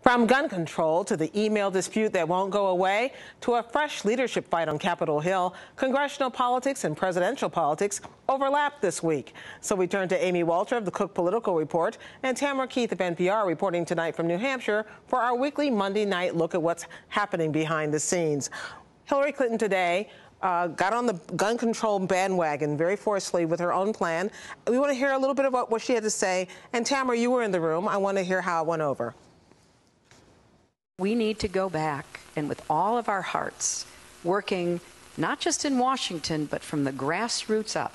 From gun control to the email dispute that won't go away to a fresh leadership fight on Capitol Hill, congressional politics and presidential politics overlap this week. So we turn to Amy Walter of the Cook Political Report and Tamara Keith of NPR reporting tonight from New Hampshire for our weekly Monday night look at what's happening behind the scenes. Hillary Clinton today got on the gun control bandwagon very forcefully with her own plan. We want to hear a little bit about what she had to say. And Tamara, you were in the room. I want to hear how it went over. We need to go back and with all of our hearts, working not just in Washington, but from the grassroots up,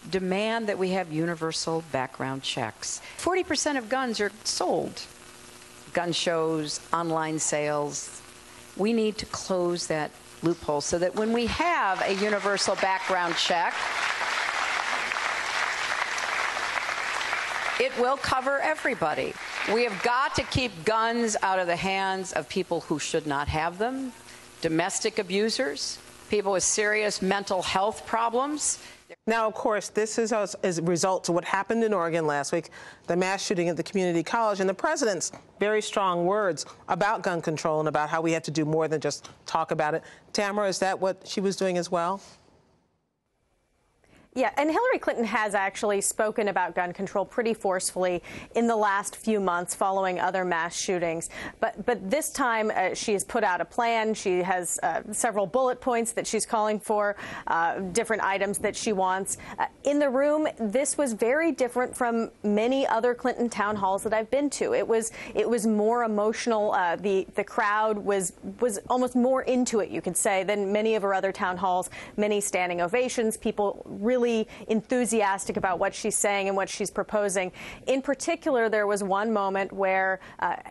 demand that we have universal background checks. 40% of guns are sold. Gun shows, online sales. We need to close that loophole so that when we have a universal background check, it will cover everybody. We have got to keep guns out of the hands of people who should not have them, domestic abusers, people with serious mental health problems. Now, of course, this is as a result of what happened in Oregon last week, the mass shooting at the community college, and the president's very strong words about gun control and about how we have to do more than just talk about it. Tamara, is that what she was doing as well? Yeah, and Hillary Clinton has actually spoken about gun control pretty forcefully in the last few months following other mass shootings. But this time she has put out a plan. She has several bullet points that she's calling for, different items that she wants. In the room, this was very different from many other Clinton town halls that I've been to. It was more emotional. The crowd was almost more into it, you could say, than many of her other town halls. Many standing ovations, people really enthusiastic about what she's saying and what she's proposing. In particular, there was one moment where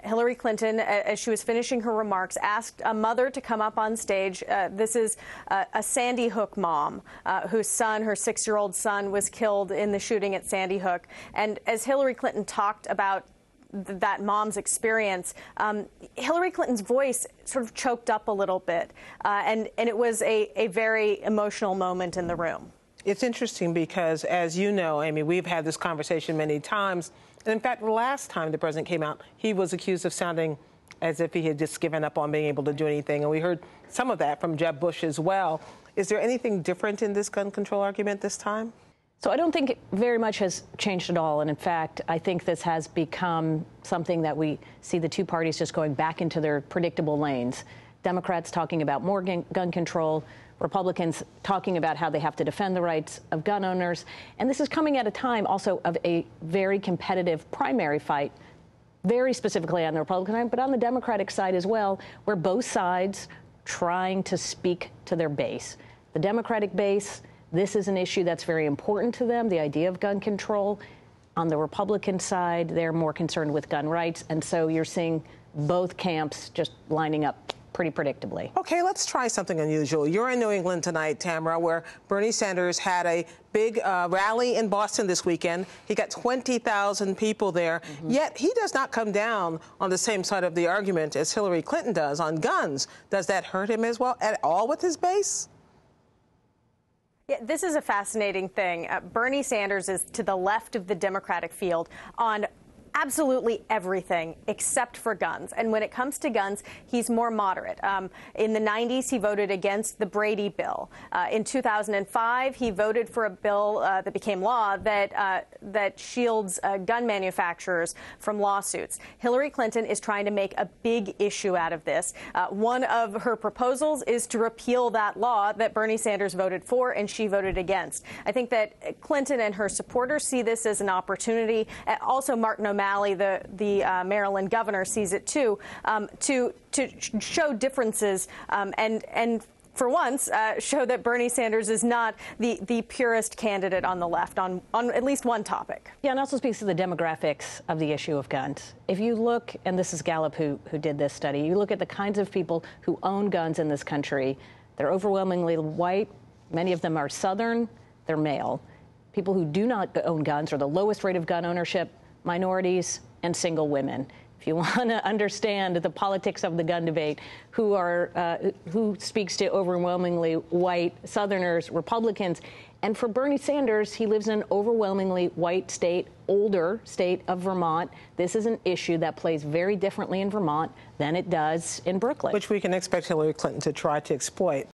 Hillary Clinton, as she was finishing her remarks, asked a mother to come up on stage. This is a Sandy Hook mom whose son, her 6-year-old son, was killed in the shooting at Sandy Hook. And as Hillary Clinton talked about that mom's experience, Hillary Clinton's voice sort of choked up a little bit. And it was a very emotional moment in the room. It's interesting because, as you know, Amy, we've had this conversation many times. And in fact, the last time the president came out, he was accused of sounding as if he had just given up on being able to do anything. And we heard some of that from Jeb Bush as well. Is there anything different in this gun control argument this time? So I don't think very much has changed at all. And in fact, I think this has become something that we see the two parties just going back into their predictable lanes. Democrats talking about more gun control, Republicans talking about how they have to defend the rights of gun owners. And this is coming at a time also of a very competitive primary fight, very specifically on the Republican side, but on the Democratic side as well, where both sides trying to speak to their base. The Democratic base, this is an issue that's very important to them, the idea of gun control. On the Republican side, they're more concerned with gun rights. And so you're seeing both camps just lining up pretty predictably. Okay, let's try something unusual. You're in New England tonight, Tamara, where Bernie Sanders had a big rally in Boston this weekend. He got 20,000 people there. Yet he does not come down on the same side of the argument as Hillary Clinton does on guns. Does that hurt him as well at all with his base? Yeah, this is a fascinating thing. Bernie Sanders is to the left of the Democratic field on absolutely everything except for guns. And when it comes to guns, he's more moderate. In the 90s, he voted against the Brady bill. In 2005, he voted for a bill that became law that shields gun manufacturers from lawsuits. Hillary Clinton is trying to make a big issue out of this. One of her proposals is to repeal that law that Bernie Sanders voted for and she voted against. I think that Clinton and her supporters see this as an opportunity. Also, Martin O'Malley, the Maryland governor, sees it too, to show differences and for once show that Bernie Sanders is not the purest candidate on the left on at least one topic. Yeah, and also speaks to the demographics of the issue of guns. If you look, and this is Gallup who did this study, you look at the kinds of people who own guns in this country, they're overwhelmingly white, many of them are Southern, they're male. People who do not own guns are the lowest rate of gun ownership, minorities, and single women. If you want to understand the politics of the gun debate, who speaks to overwhelmingly white Southerners, Republicans, And for Bernie Sanders, he lives in an overwhelmingly white state, older state of Vermont. This is an issue that plays very differently in Vermont than it does in Brooklyn. Which we can expect Hillary Clinton to try to exploit.